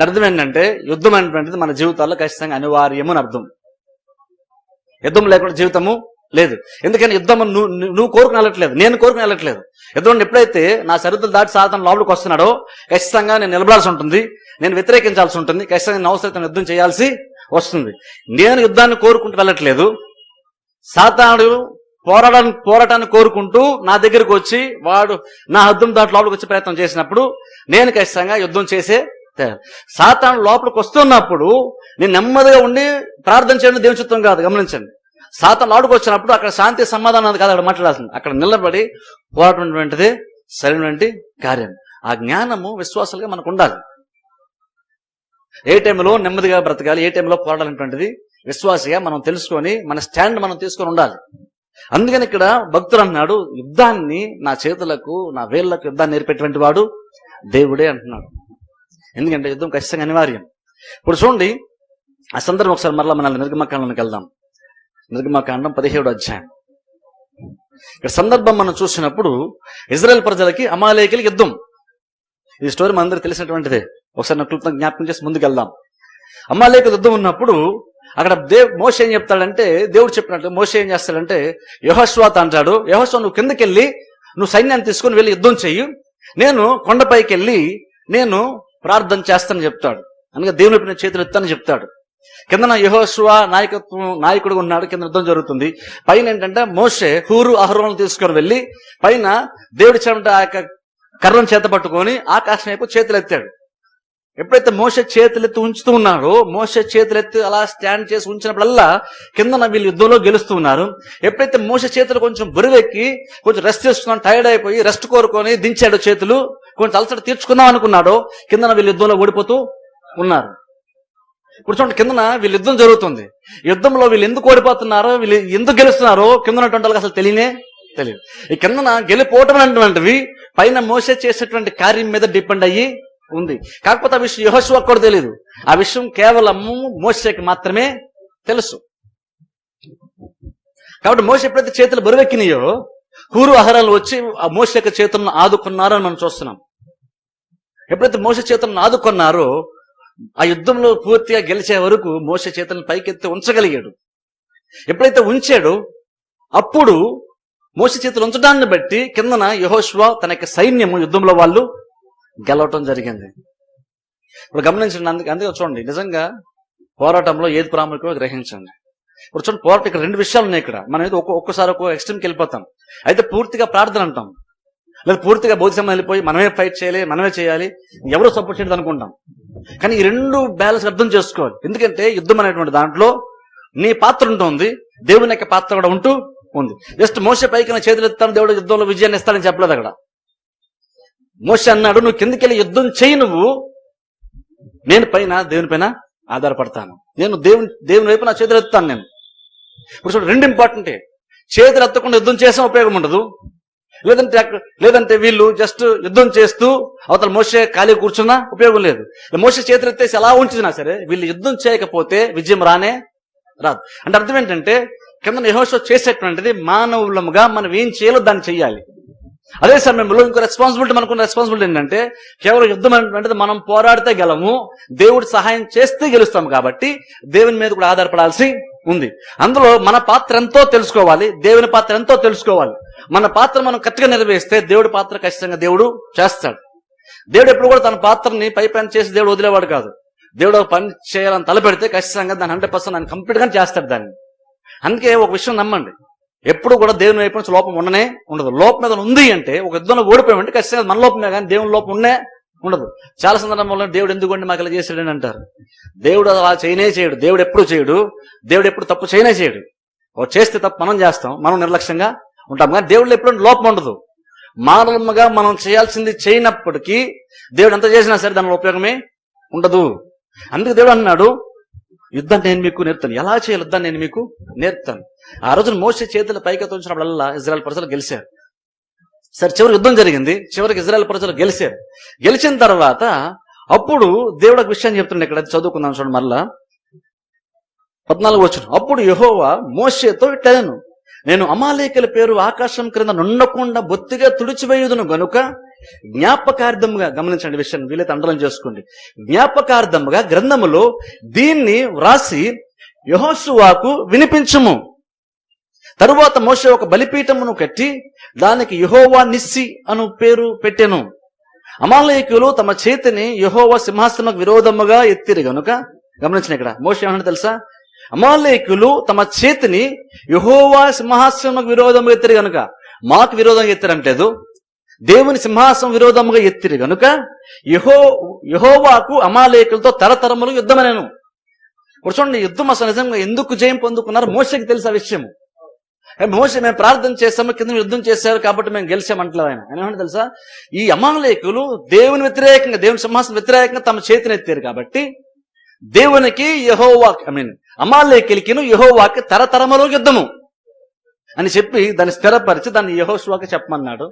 అర్థం ఏంటంటే, యుద్ధం అనేటువంటిది మన జీవితాల్లో ఖచ్చితంగా అనివార్యము అని అర్థం. యుద్ధం లేకుండా జీవితము లేదు. ఎందుకని యుద్ధం నువ్వు కోరుకుని వెళ్ళట్లేదు, నేను కోరుకుని వెళ్ళట్లేదు. యుద్ధం ఎప్పుడైతే నా సరిహద్దులు దాటి సాధన లోపలికి వస్తున్నాడో ఖచ్చితంగా నేను నిలబడాల్సి ఉంటుంది, నేను వ్యతిరేకించాల్సి ఉంటుంది, ఖచ్చితంగా నేను అవసరం యుద్ధం చేయాల్సి వస్తుంది. నేను యుద్ధాన్ని కోరుకుంటూ వెళ్ళట్లేదు, సాతానుడు పోరాటాన్ని కోరుకుంటూ నా దగ్గరకు వచ్చి వాడు నా హద్దును దాటి లోపలికి వచ్చే ప్రయత్నం చేసినప్పుడు నేను ఖచ్చితంగా యుద్ధం చేసే. సాతాను లోపలికి వస్తున్నప్పుడు నేను నెమ్మదిగా ఉండి ప్రార్థన చేయడం దేవుని చిత్తం కాదు. గమనించండి, సాతాను లోపలికి వచ్చినప్పుడు అక్కడ శాంతి సమాధానం కాదు అక్కడ మాట్లాడాల్సింది, అక్కడ నిలబడి పోరాటం సరైనటువంటి కార్యం. ఆ జ్ఞానము విశ్వాసాలుగా మనకు ఉండాలి. ఏ టైంలో నెమ్మదిగా బ్రతకాలి, ఏ టైంలో పోరాడాలనేటువంటిది విశ్వాసిగా మనం తెలుసుకొని మన స్టాండ్ మనం తీసుకొని ఉండాలి. అందుకని ఇక్కడ భక్తుడు అన్నాడు, యుద్ధాన్ని నా చేతులకు నా వేళ్లకు యుద్ధాన్ని నేర్పేటువంటి వాడు దేవుడే అంటున్నాడు. ఎందుకంటే యుద్ధం ఖచ్చితంగా అనివార్యం. ఇప్పుడు చూడండి, ఆ సందర్భం ఒకసారి మరలా మన నిర్గమకాండానికి వెళ్దాం. నిర్గమకాండం 17వ అధ్యాయం. ఇక్కడ సందర్భం మనం చూసినప్పుడు ఇజ్రాయెల్ ప్రజలకి అమాలేకీలకి యుద్ధం. ఈ స్టోరీ మనందరికి తెలిసినటువంటిదే. ఒకసారి నాకు క్లుప్తంగా జ్ఞాపకం చేసి ముందుకు వెళ్దాం. అమాలేకీల యుద్ధం ఉన్నప్పుడు అక్కడ మోషే ఏం చెప్తాడంటే, దేవుడు చెప్పినట్టు మోషే ఏం చేస్తాడంటే, యెహోషువతో అంటాడు, యెహోషువ నువ్వు కిందకి వెళ్ళి నువ్వు సైన్యాన్ని తీసుకుని వెళ్ళి యుద్ధం చెయ్యి, నేను కొండపైకి వెళ్ళి నేను ప్రార్థన చేస్తానని చెప్తాడు. అనగా దేవుని వైపు చేతులు ఎత్తానని చెప్తాడు. కిందన యెహోషువ నాయకుడు ఉన్నాడు, కింద యుద్ధం జరుగుతుంది. పైన ఏంటంటే మోషే హూరు అహరోను తీసుకొని వెళ్ళి పైన దేవుడి చెమట ఆ యొక్క కర్రను చేత పట్టుకొని ఆకాశం వైపు చేతులు ఎత్తాడు. ఎప్పుడైతే మోషే చేతులెత్తి ఉంచుతూ ఉన్నాడో, మోషే చేతులెత్తి అలా స్టాండ్ చేసి ఉంచినప్పుడల్లా కిందన వీళ్ళు యుద్ధంలో గెలుస్తూ ఉన్నారు. ఎప్పుడైతే మోషే చేతులు కొంచెం బరువెక్కి కొంచెం రెస్ట్ చేసుకున్నాను, టైర్డ్ అయిపోయి రెస్ట్ కోరుకొని దించాడు, చేతులు కొంచెం అలసట తీర్చుకుందాం అనుకున్నాడో కిందన వీళ్ళు యుద్ధంలో ఓడిపోతూ ఉన్నారు. ఇప్పుడు చూడండి, కిందన వీళ్ళు యుద్ధం జరుగుతుంది. యుద్ధంలో వీళ్ళు ఎందుకు ఓడిపోతున్నారో, వీళ్ళు ఎందుకు గెలుస్తున్నారో కింద ఉన్నటువంటి వాళ్ళకి అసలు తెలియదు. ఈ కిందన గెలిపోవటం అనేటువంటివి పైన మోషే చేసేటువంటి కార్యం మీద డిపెండ్ అయ్యి ఉంది. కాకపోతే ఆ విషయం యెహోషువకు కూడా తెలియదు. ఆ విషయం కేవలం మోషేకి మాత్రమే తెలుసు. కాబట్టి మోషే ఎప్పుడైతే చేతులు బరువెక్కినాయో హూరు అహరాలు వచ్చి ఆ మోషే యొక్క చేతులను ఆదుకున్నారో అని మనం చూస్తున్నాం. ఎప్పుడైతే మోషే చేతులను ఆదుకున్నారో ఆ యుద్ధంలో పూర్తిగా గెలిచే వరకు మోషే చేతులను పైకెత్తి ఉంచగలిగాడు. ఎప్పుడైతే ఉంచాడో అప్పుడు మోషే చేతులు ఉంచడాన్ని బట్టి కిందన యెహోషువ తన యొక్క సైన్యము యుద్ధంలో వాళ్ళు గెలవటం జరిగింది. ఇప్పుడు గమనించండి, అందుకే చూడండి, నిజంగా పోరాటంలో ఏది ప్రాముఖ్యమో గ్రహించండి. ఇప్పుడు చూడండి, పోరాటం ఇక్కడ రెండు విషయాలు ఉన్నాయి. ఇక్కడ మనం అయితే ఒక్కొక్కసారి ఒక్కో ఎక్స్ట్రీమ్కి వెళ్ళిపోతాం. అయితే పూర్తిగా ప్రార్థన అంటాం, లేదా పూర్తిగా భౌతిక సంబంధం వెళ్ళిపోయి మనమే ఫైట్ చేయాలి, మనమే చేయాలి, ఎవరు సపోర్ట్ చేయడం అనుకుంటాం. కానీ ఈ రెండు బ్యాలెన్స్ అర్థం చేసుకోవాలి. ఎందుకంటే యుద్ధం అనేటువంటి దాంట్లో నీ పాత్ర ఉంటుంది, దేవుని యొక్క పాత్ర కూడా ఉంటూ ఉంది. జస్ట్ మోసే పైకి నా చేతులు ఎత్తాను, దేవుడు యుద్ధంలో విజయాన్ని ఇస్తాడని చెప్పలేదు. అక్కడ మోసే అన్నాడు, నువ్వు కిందికి వెళ్ళి యుద్ధం చేయి, నేను పైన దేవుని పైన ఆధారపడతాను, నేను దేవుని వైపు నా చేతులు ఎత్తాను. నేను ఇప్పుడు చూడండి, రెండు ఇంపార్టెంటే. చేతులు ఎత్తకుండా యుద్ధం చేసిన ఉపయోగం ఉండదు. లేదంటే వీళ్ళు జస్ట్ యుద్ధం చేస్తూ అవతల మోసే ఖాళీ కూర్చున్నా ఉపయోగం లేదు. మోసే చేతులు ఎత్తేసి ఎలా ఉంచినా సరే వీళ్ళు యుద్ధం చేయకపోతే విజయం రాదు. అంటే అర్థం ఏంటంటే కింద యెహోషువ చేసేటువంటిది మానవులముగా మనం ఏం చేయాలో దాన్ని చెయ్యాలి. అదే సమయంలో ఇంకో రెస్పాన్సిబిలిటీ, మనకున్న రెస్పాన్సిబిలిటీ ఏంటంటే కేవలం యుద్ధం అంటే మనం పోరాడితే గెలము, దేవుడి సహాయం చేస్తే గెలుస్తాము. కాబట్టి దేవుని మీద కూడా ఆధారపడాల్సి ఉంది. అందులో మన పాత్ర ఎంతో తెలుసుకోవాలి, దేవుని పాత్ర ఎంతో తెలుసుకోవాలి. మన పాత్ర మనం కరెక్ట్గా నెరవేరిస్తే దేవుడి పాత్ర ఖచ్చితంగా దేవుడు చేస్తాడు. దేవుడు ఎప్పుడు కూడా తన పాత్రని పైపైన చేసి దేవుడు వదిలేవాడు కాదు. దేవుడు పని చేయాలని తలపెడితే ఖచ్చితంగా దాన్ని 100% ఆయన కంప్లీట్ గా చేస్తాడు దాన్ని. అందుకే ఒక విషయం నమ్మండి, ఎప్పుడు కూడా దేవుని వైపు నుంచి లోపం ఉండనే ఉండదు. లోపం మీద ఉంది అంటే ఒక యుద్ధంలో ఓడిపోయామంటే ఖచ్చితంగా మన లోపమే, కానీ దేవుని లోపం ఉండదు. చాలా సందర్భంలో దేవుడు ఎందుకంటే మాకు ఇలా చేశాడని అంటారు. దేవుడు అలా చేయనే చేయడు. దేవుడు ఎప్పుడు చేయడు. దేవుడు ఎప్పుడు తప్పు చేయనే చేయడు. చేస్తే తప్పు మనం చేస్తాం, మనం నిర్లక్ష్యంగా ఉంటాం, కానీ దేవుడు ఎప్పుడు లోపం ఉండదు. మానవులుగా మనం చేయాల్సింది చేయనప్పటికీ దేవుడు ఎంత చేసినా సరే దాని ఉపయోగమే ఉండదు. అందుకే దేవుడు అన్నాడు, యుద్ధం నేను మీకు నేర్పుతాను, ఎలా చేయాలి యుద్ధం నేను మీకు నేర్పుతాను. ఆ రోజున మోసే చేతుల పైకి ఉంచినప్పుడల్లా ఇజ్రాయెల్ ప్రజలు గెలిచారు. సరే, చివరికి యుద్ధం జరిగింది, చివరికి ఇజ్రాయెల్ ప్రజలు గెలిచారు. గెలిచిన తర్వాత అప్పుడు దేవుడు ఒక విషయం చెప్తుండే, ఇక్కడ చదువుకుందాం చూడండి మరలా 14 వచనం. అప్పుడు యెహోవా మోషేతో ఇట్లనెను, నేను అమాలేకుల పేరు ఆకాశం క్రింద నుండకుండా బొత్తిగా తుడిచివేయుదును గనుక జ్ఞాపకార్థముగా, గమనించండి విషయం, వీలైతే అండలం చేసుకోండి, జ్ఞాపకార్థముగా గ్రంథములో దీన్ని వ్రాసి యెహోషువకు వినిపించుము. తరువాత మోషే ఒక బలిపీఠమును కట్టి దానికి యెహోవా నిస్సి అను పేరు పెట్టెను. అమాలేకులు తమ చేతిని యెహోవా సింహాసనకు విరోధముగా ఎత్తిరి గనుక, గమనించిన ఇక్కడ మోషే ఏమన్నా తెలుసా, అమాలేకులు తమ చేతిని యెహోవా సింహాసనకు విరోధముగా ఎత్తిరి గనుక, మాకు విరోధంగా ఎత్తిరంటలేదు, దేవుని సింహాసనం విరోధముగా ఎత్తిరి గనుక యెహోవాకు అమాలేకులతో తరతరములు యుద్ధమనేను. ఇప్పుడు చూడండి, యుద్ధం అసలు నిజంగా ఎందుకు జయం పొందుకున్నారు మోషేకి తెలుసు ఆ విషయము. మోషే మేము ప్రార్థన చేస్తాము, కింద యుద్ధం చేశారు కాబట్టి మేము గెలిచామంటలేదు ఆయన. ఏమంటే తెలుసా, ఈ అమాలేకులు దేవుని వ్యతిరేకంగా, దేవుని సింహాసనం వ్యతిరేకంగా తమ చేతిని ఎత్తారు కాబట్టి దేవునికి అమాలేకులకిను యెహోవాకి తరతరములు యుద్ధము అని చెప్పి దాన్ని స్థిరపరిచి దాన్ని యెహోషువకి చెప్పమన్నాడు.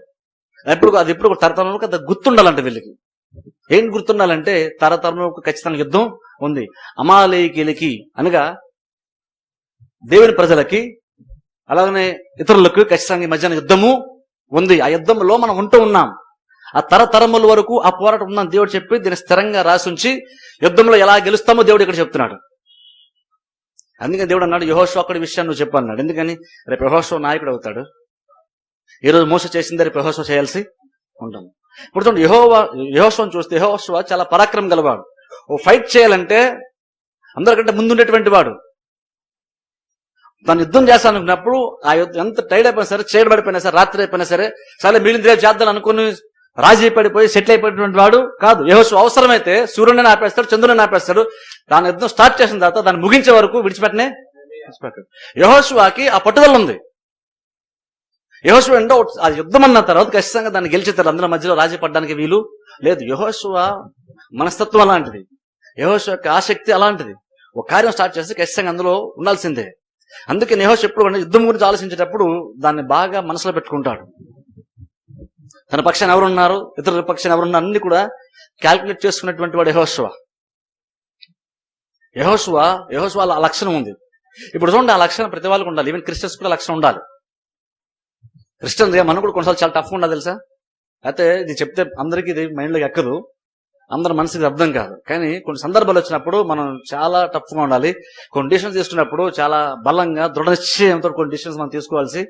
అది ఎప్పుడు తరతరములకు అది గుర్తుండాలంటే వీళ్ళకి ఏం గుర్తుండాలంటే తరతరములకు ఖచ్చితంగా యుద్ధం ఉంది. అమాలేకులకి అనగా దేవుని ప్రజలకి, అలాగనే ఇతరులకు ఖచ్చితంగా ఈ మధ్యాహ్నం యుద్ధము ఉంది. ఆ యుద్ధంలో మనం ఉంటూ ఉన్నాం. ఆ తరతరముల వరకు ఆ పోరాటం ఉందని దేవుడు చెప్పి దీన్ని స్థిరంగా రాసి ఉంచి యుద్ధంలో ఎలా గెలుస్తామో దేవుడు ఇక్కడ చెప్తున్నాడు. అందుకని దేవుడు అన్నాడు, యెహోషువ అక్కడి విషయాన్ని నువ్వు చెప్పు అన్నాడు. ఎందుకని రేపు యెహోషువ నాయకుడు అవుతాడు. ఈరోజు మోసే చేసింది రేపు యెహోషువ చేయాల్సి ఉంటుంది. ఇప్పుడు చూడండి, యెహోషువను చూస్తే యెహోషువ చాలా పరాక్రమం గలవాడు. ఓ ఫైట్ చేయాలంటే అందరికంటే ముందుండేటువంటి వాడు. తను యుద్ధం చేస్తానుకున్నప్పుడు ఆ యుద్ధం ఎంత టైడ్ అయిపోయినా సరే, చేయబడిపోయినా సరే, రాత్రి అయిపోయినా సరే, సరే మిగిలిన రేపు చేద్దాం అనుకుని రాజీ పడిపోయి సెటిల్ అయిపోయినటువంటి వాడు కాదు. యెహోషువ అవసరమైతే సూర్యుడిని ఆపేస్తాడు, చంద్రుడిని ఆపేస్తాడు. దాని యుద్ధం స్టార్ట్ చేసిన తర్వాత దాన్ని ముగించే వరకు విడిచిపెట్టనే. యెహోషువకి ఆ పట్టుదల ఉంది. యెహోషువ అంటే ఆ యుద్ధం అన్న తర్వాత ఖచ్చితంగా దాన్ని గెలిచేస్తారు. అందులో మధ్యలో రాజీ పడడానికి వీలు లేదు. యెహోషువ మనస్తత్వం అలాంటిది, యెహోషువ యొక్క ఆసక్తి అలాంటిది. ఒక కార్యం స్టార్ట్ చేస్తే ఖచ్చితంగా అందులో ఉండాల్సిందే. అందుకే యెహోషువ ఎప్పుడు యుద్ధం గురించి ఆలోచించేటప్పుడు దాన్ని బాగా మనసులో పెట్టుకుంటాడు. తన పక్షాన్ని ఎవరున్నారు, ఇతరుల పక్షాన్ని ఎవరున్నారు అన్ని కూడా క్యాల్కులేట్ చేసుకున్నటువంటి వాడు యెహోషువ. యెహోషువ లక్షణం ఉంది. ఇప్పుడు చూడండి, ఆ లక్షణం ప్రతి వాళ్ళకు ఉండాలి. ఈవెన్ క్రిస్టియన్స్ కూడా లక్షణం ఉండాలి. క్రిస్టియన్స్ మనం కూడా కొన్నిసార్లు చాలా టఫ్గా ఉండాలి తెలుసా. అయితే ఇది చెప్తే అందరికీ ఇది మైండ్లోకి ఎక్కదు, అందరి మనసుకి అర్థం కాదు. కానీ కొన్ని సందర్భాలు వచ్చినప్పుడు మనం చాలా టఫ్గా ఉండాలి. కొన్ని డిసిషన్స్ తీసుకున్నప్పుడు చాలా బలంగా దృఢ నిశ్చయంతో కొన్ని డిసిషన్స్ మనం తీసుకోవాల్సి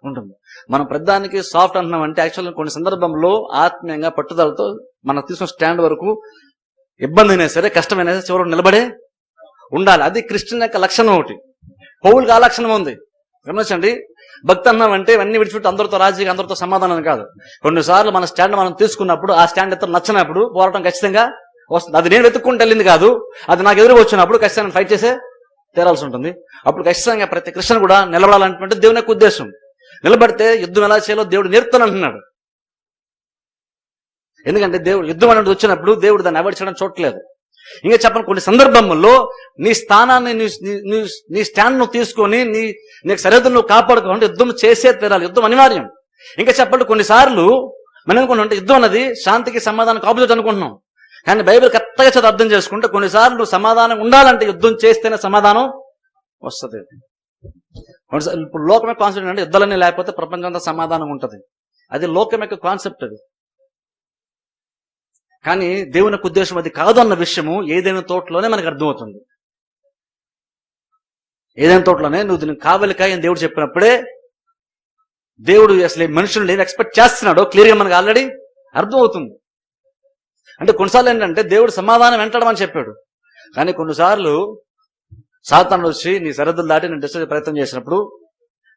ఉంటుంది. మనం ప్రతిదానికి సాఫ్ట్ అంటున్నాం అంటే యాక్చువల్గా కొన్ని సందర్భంలో ఆత్మీయంగా పట్టుదలతో మనం తీసుకున్న స్టాండ్ వరకు ఇబ్బంది అయినా సరే, కష్టమైనా సరే చివరికి నిలబడే ఉండాలి. అది క్రిస్టియన్ యొక్క లక్షణం. ఒకటి పౌలుకి ఆ లక్షణం ఉంది. గమనించండి, భక్తి అన్నామంటే ఇవన్నీ విడిచిపెట్టి అందరితో రాజీగా అందరితో సమాధానం కాదు. కొన్నిసార్లు మన స్టాండ్ మనం తీసుకున్నప్పుడు ఆ స్టాండ్ ఇతరు నచ్చినప్పుడు పోరాటం ఖచ్చితంగా వస్తుంది. అది నేను వెతుక్కుంటూ వెళ్ళింది కాదు, అది నాకు ఎదురుగా వచ్చినప్పుడు ఖచ్చితంగా ఫైట్ చేసే తీరాల్సి ఉంటుంది. అప్పుడు ఖచ్చితంగా ప్రతి క్రిస్టియన్ కూడా నిలబడాలంటే దేవుని యొక్క ఉద్దేశం. నిలబడితే యుద్ధం ఎలా చేయాలో దేవుడు నేర్పుతానంటున్నాడు. ఎందుకంటే దేవుడు యుద్ధం అనేది వచ్చినప్పుడు దేవుడు దాన్ని అవాయిడ్ చేయడం చూడట్లేదు. ఇంకా చెప్పండి, కొన్ని సందర్భంలో నీ స్థానాన్ని నీ స్టాండ్ నువ్వు తీసుకొని నీకు సరిహద్దును నువ్వు కాపాడుకోవాలంటే యుద్ధం చేసే తీరాలి. యుద్ధం అనివార్యం. ఇంకా చెప్పండి, కొన్నిసార్లు మనం అనుకుంటాం యుద్ధం అన్నది శాంతికి సమాధానం ఆపోజిట్ అనుకుంటున్నాం. కానీ బైబిల్ కరెక్ట్గా చదివి అర్థం చేసుకుంటే కొన్నిసార్లు నువ్వు సమాధానం ఉండాలంటే యుద్ధం చేస్తేనే సమాధానం వస్తుంది. ఇప్పుడు లోకం యొక్క కాన్సెప్ట్ అంటే యుద్ధాలన్నీ లేకపోతే ప్రపంచంతో సమాధానం ఉంటుంది. అది లోకం యొక్క కాన్సెప్ట్ అది. కానీ దేవుని యొక్క ఉద్దేశం అది కాదు అన్న విషయము ఏదైనా తోటలోనే మనకు అర్థమవుతుంది. ఏదైనా తోటలోనే నువ్వు దీనికి కావలికాయ అని దేవుడు చెప్పినప్పుడే దేవుడు అసలు మనుషులు ఏం ఎక్స్పెక్ట్ చేస్తున్నాడో క్లియర్గా మనకు ఆల్రెడీ అర్థమవుతుంది. అంటే కొన్నిసార్లు ఏంటంటే దేవుడు సమాధానం వెంటాడమని చెప్పాడు, కానీ కొన్నిసార్లు సాతానుడు వచ్చి నీ సరిహద్దులు దాటి నేను డిస్టర్బ్ ప్రయత్నం చేసినప్పుడు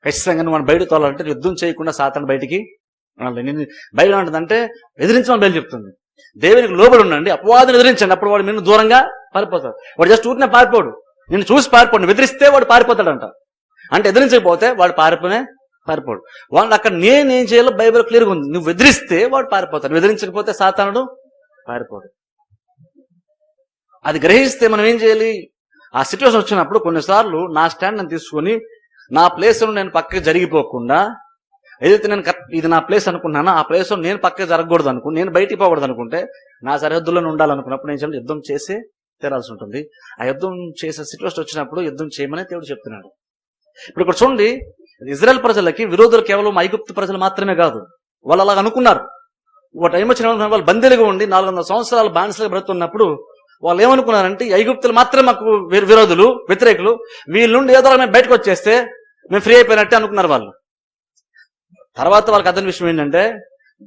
ఖచ్చితంగా నువ్వు మనం బయట తోలాలంటే యుద్ధం చేయకుండా సాతాను బయటికి బయట ఉంటుందంటే ఎదిరించమని బయలు చెప్తుంది. దేవునికి లోబడి ఉండండి, అపవాదిని ఎదిరించండి, అప్పుడు వాడు నిన్ను దూరంగా పారిపోతాడు. వాడు జస్ట్ ఊరినే పారిపోడు, నిన్ను చూసి పారిపోడు. ఎదిరిస్తే వాడు పారిపోతాడంట. అంటే ఎదిరించకపోతే వాడు పారిపోడు. వాళ్ళు అక్కడ నేనేం చేయాలో బైబిల్ క్లియర్గా ఉంది. నువ్వు ఎదిరిస్తే వాడు పారిపోతాడు, నువ్వు ఎదిరించకపోతే సాతానుడు పారిపోడు. అది గ్రహిస్తే మనం ఏం చేయాలి? ఆ సిచ్యువేషన్ వచ్చినప్పుడు కొన్నిసార్లు నా స్టాండ్ నేను తీసుకొని నా ప్లేస్ నేను పక్కకి జరిగిపోకుండా, ఏదైతే నేను ఇది నా ప్లేస్ అనుకున్నానో ఆ ప్లేస్ నేను పక్కకి జరగకూడదు అనుకుని, నేను బయటికి పోకూడదు అనుకుంటే, నా సరిహద్దుల్లో ఉండాలనుకున్నప్పుడు నేను చేయాలి, యుద్ధం చేసి తీరాల్సి ఉంటుంది. ఆ యుద్ధం చేసే సిచ్యువేషన్ వచ్చినప్పుడు యుద్ధం చేయమని దేవుడు చెప్తున్నాడు. ఇప్పుడు ఇక్కడ చూడండి, ఇజ్రాయెల్ ప్రజలకి విరోధులు కేవలం ఐగుప్తు ప్రజలు మాత్రమే కాదు. వాళ్ళు అలాగ అనుకున్నారు. ఒక టైం వచ్చిన వాళ్ళు బందీలుగా ఉండి 400 సంవత్సరాలు బానిసలుగా బ్రతుకున్నప్పుడు వాళ్ళు ఏమనుకున్నారంటే ఐగుప్తులు మాత్రమే మాకు విరోధులు, వ్యతిరేకులు, వీళ్ళ నుండి ఏదో మేము బయటకు వచ్చేస్తే మేము ఫ్రీ అయిపోయినట్టే అనుకున్నారు వాళ్ళు. తర్వాత వాళ్ళకి అర్థం విషయం ఏంటంటే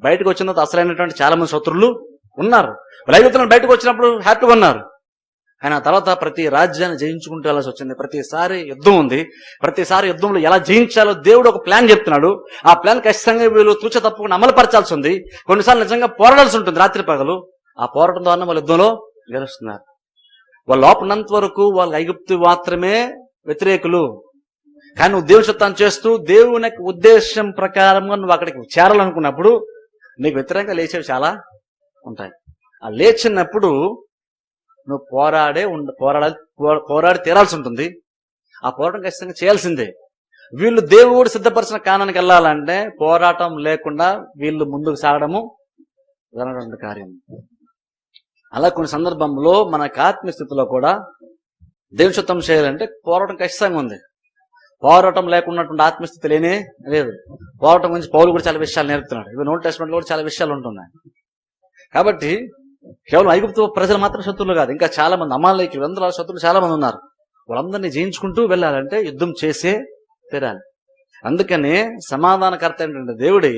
బయటకు వచ్చిన తర్వాత అసలైనటువంటి చాలా మంది శత్రువులు ఉన్నారు. ఐగుప్తులను బయటకు వచ్చినప్పుడు హ్యాపీగా ఉన్నారు, కానీ ఆ తర్వాత ప్రతి రాజ్యాన్ని జయించుకుంటూ వెళ్ళాల్సి వచ్చింది. ప్రతిసారి యుద్ధం ఉంది. ప్రతిసారి యుద్ధంలో ఎలా జయించాలో దేవుడు ఒక ప్లాన్ చెప్తున్నాడు. ఆ ప్లాన్ ఖచ్చితంగా వీళ్ళు తూచ తప్పకుండా అమలుపరచాల్సి ఉంది. కొన్నిసార్లు నిజంగా పోరాడాల్సి ఉంటుంది రాత్రి పగలు. ఆ పోరాటం ద్వారా వాళ్ళ యుద్ధంలో గెలుస్తున్నారు. వాళ్ళు లోపనంత వరకు వాళ్ళు ఐగుప్తు మాత్రమే వ్యతిరేకులు. కానీ నువ్వు దేవుని చిత్తాన్ని చేస్తూ దేవుని ఉద్దేశం ప్రకారంగా నువ్వు అక్కడికి చేరాలనుకున్నప్పుడు నీకు వ్యతిరేకంగా లేచేవి చాలా ఉంటాయి. ఆ లేచినప్పుడు నువ్వు పోరాడి తీరాల్సి ఉంటుంది. ఆ పోరాటం ఖచ్చితంగా చేయాల్సిందే. వీళ్ళు దేవుడు సిద్ధపరిచిన కానానికి వెళ్ళాలంటే పోరాటం లేకుండా వీళ్ళు ముందుకు సాగడము జరగడం కార్యం. అలా కొన్ని సందర్భంలో మనకు ఆత్మీయస్థితిలో కూడా దేవుని చిత్తం చేయాలంటే పోరాటం ఖచ్చితంగా ఉంది. పోరాటం లేకున్నటువంటి ఆత్మస్థితి లేనే లేదు. పోరాటం గురించి పౌలు కూడా చాలా విషయాలు నేర్పుతున్నాడు. ఇవి నోట్ టెస్ట్మెంట్ లో కూడా చాలా విషయాలు ఉంటున్నాయి. కాబట్టి కేవలం ఐగుప్తు ప్రజలు మాత్రం శత్రువులు కాదు, ఇంకా చాలా మంది అమాలేకి వందల శత్రువులు చాలా మంది ఉన్నారు. వాళ్ళందరినీ జయించుకుంటూ వెళ్ళాలంటే యుద్ధం చేసే తీరాలి. అందుకనే సమాధానకర్త ఏంటంటే దేవుడి